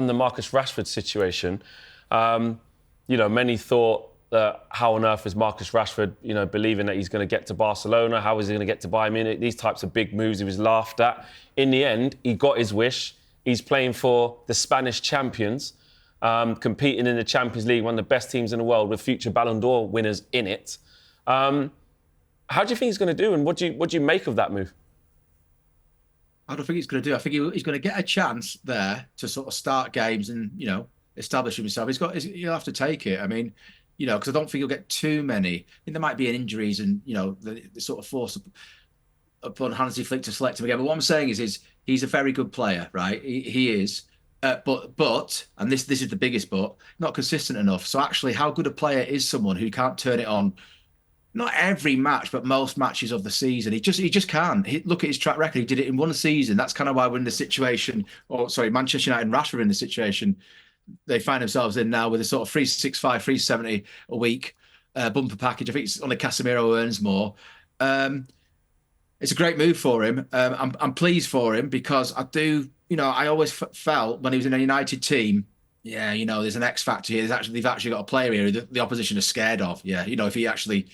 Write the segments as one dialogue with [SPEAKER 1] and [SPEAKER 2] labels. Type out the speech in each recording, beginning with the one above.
[SPEAKER 1] on the Marcus Rashford situation, many thought that how on earth is Marcus Rashford, believing that he's going to get to Barcelona? How is he going to get to Bayern Munich? These types of big moves he was laughed at. In the end, he got his wish. He's playing for the Spanish champions, competing in the Champions League, one of the best teams in the world with future Ballon d'Or winners in it. How do you think he's going to do, and what do you make of that move?
[SPEAKER 2] I don't think he's going to do. I think he's going to get a chance there to sort of start games and, establish himself. He'll have to take it. I mean, because I don't think he'll get too many. I think there might be injuries and, the sort of force upon Hansi Flick to select him again. But what I'm saying is he's a very good player, right? He is. But, and this is the biggest but, not consistent enough. So actually, how good a player is someone who can't turn it on? Not every match, but most matches of the season. He just can't. Look at his track record. He did it in one season. That's kind of why we're in the situation, Manchester United and Rashford are in the situation they find themselves in now with a sort of 365, 370 a week bumper package. I think it's only Casemiro who earns more. It's a great move for him. I'm pleased for him because I do, I always felt when he was in a United team, there's an X factor here. They've actually got a player here who the opposition is scared of. Yeah, if he actually,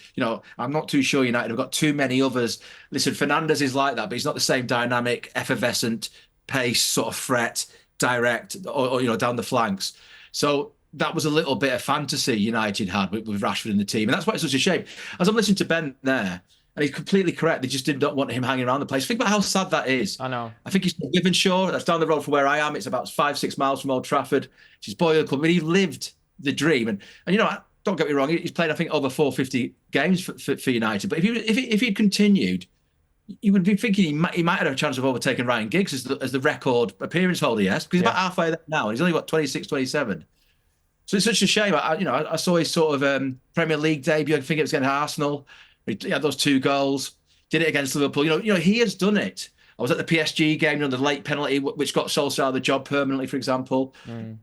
[SPEAKER 2] I'm not too sure United have got too many others. Listen, Fernandes is like that, but he's not the same dynamic, effervescent, pace, sort of threat, direct, or down the flanks. So that was a little bit of fantasy United had with Rashford in the team. And that's why it's such a shame. As I'm listening to Ben there, and he's completely correct, they just did not want him hanging around the place. Think about how sad that is.
[SPEAKER 3] I know.
[SPEAKER 2] I think he's from Devonshire. That's down the road from where I am. It's about 5-6 miles from Old Trafford. It's his boyhood club. I mean, he lived the dream. And don't get me wrong, he's played, I think, over 450 games for United. But if he'd continued, you would be thinking he might have a chance of overtaking Ryan Giggs as the record appearance holder, yes? Because he's about halfway there now, and he's only, 26, 27. So it's such a shame. I saw his sort of Premier League debut. I think it was against Arsenal. He had those 2 goals, did it against Liverpool. He has done it. I was at the PSG game, the late penalty, which got Solskjaer the job permanently, for example.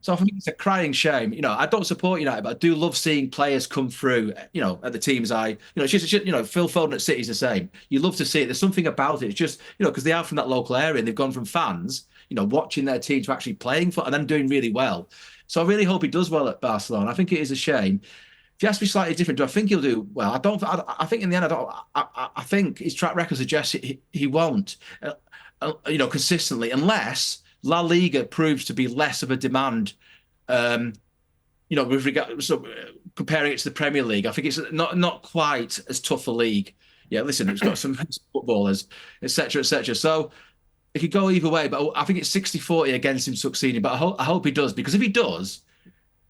[SPEAKER 2] So I think it's a crying shame. I don't support United, but I do love seeing players come through, at the team's eye. It's just Phil Foden at City's the same. You love to see it. There's something about it. It's just, because they are from that local area and they've gone from fans, watching their team to actually playing for and then doing really well. So I really hope he does well at Barcelona. I think it is a shame. If you ask me slightly different, do I think he'll do well? I think in the end, I think his track record suggests he won't, consistently, unless La Liga proves to be less of a demand, with regard, comparing it to the Premier League. I think it's not quite as tough a league. Yeah, listen, it's got some footballers, etc., etc. So it could go either way, but I think it's 60-40 against him succeeding. But I hope he does, because if he does,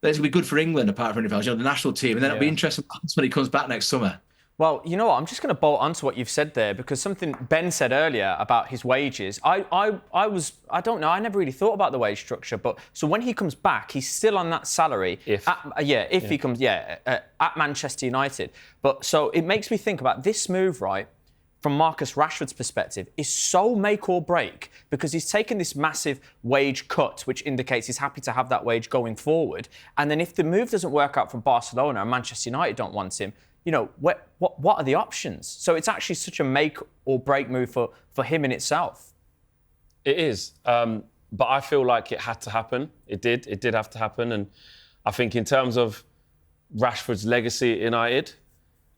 [SPEAKER 2] then it's going to be good for England, apart from anything else, the national team. And then it'll be interesting when he comes back next summer.
[SPEAKER 3] Well, you know what? I'm just going to bolt onto what you've said there, because something Ben said earlier about his wages. I don't know. I never really thought about the wage structure. But so when he comes back, he's still on that salary. If he comes, at Manchester United. But so it makes me think about this move, right? From Marcus Rashford's perspective, is so make or break, because he's taken this massive wage cut, which indicates he's happy to have that wage going forward. And then if the move doesn't work out from Barcelona and Manchester United don't want him, what are the options? So it's actually such a make or break move for him in itself.
[SPEAKER 1] It is. But I feel like it had to happen. It did have to happen. And I think in terms of Rashford's legacy at United,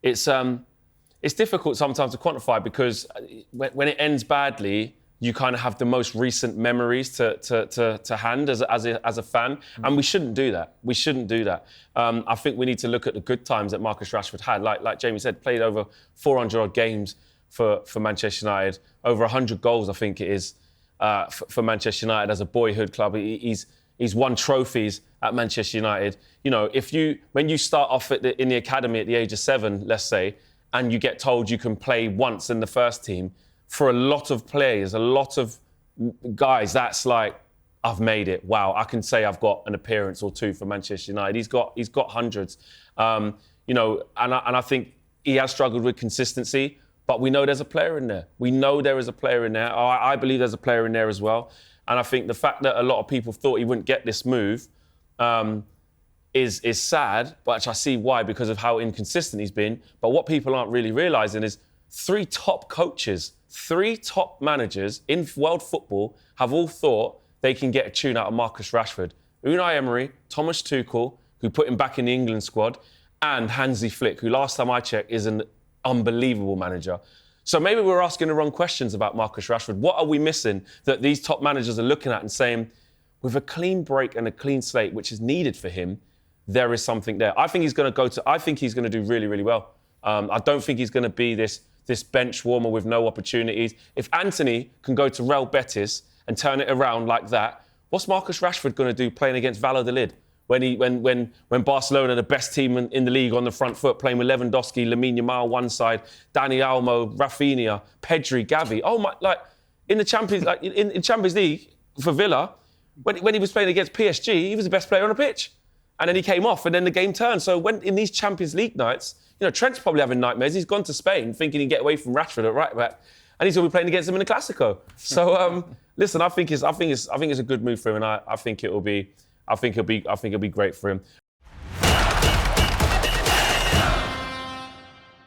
[SPEAKER 1] it's difficult sometimes to quantify, because when it ends badly, you kind of have the most recent memories to hand as a fan. And we shouldn't do that. I think we need to look at the good times that Marcus Rashford had. Like Jamie said, played over 400 odd games for Manchester United, over 100 goals, I think it is, for Manchester United as a boyhood club. He's won trophies at Manchester United. When you start off in the academy at the age of 7, let's say, and you get told you can play once in the first team, for a lot of players, a lot of guys, that's like, I've made it. Wow, I can say I've got an appearance or 2 for Manchester United. He's got hundreds. And I think he has struggled with consistency, but we know there's a player in there. We know there is a player in there. I believe there's a player in there as well. And I think the fact that a lot of people thought he wouldn't get this move is sad, but I see why, because of how inconsistent he's been. But what people aren't really realising is 3 top coaches, 3 top managers in world football have all thought they can get a tune out of Marcus Rashford. Unai Emery, Thomas Tuchel, who put him back in the England squad, and Hansi Flick, who last time I checked is an unbelievable manager. So maybe we're asking the wrong questions about Marcus Rashford. What are we missing that these top managers are looking at and saying, with a clean break and a clean slate, which is needed for him, there is something there. I think he's going to do really, really well. I don't think he's going to be this bench warmer with no opportunities. If Anthony can go to Real Betis and turn it around like that, what's Marcus Rashford going to do playing against Valladolid? When Barcelona, the best team in the league on the front foot, playing with Lewandowski, Lamine Yamal one side, Dani Olmo, Rafinha, Pedri, Gavi. Oh my! Like in the Champions, in Champions League for Villa, when he was playing against PSG, he was the best player on the pitch, and then he came off, and then the game turned. So when in these Champions League nights, Trent's probably having nightmares. He's gone to Spain thinking he'd get away from Rashford at right back, and he's going to be playing against him in the Clasico. So listen, I think it's a good move for him, and I think it'll be great for him.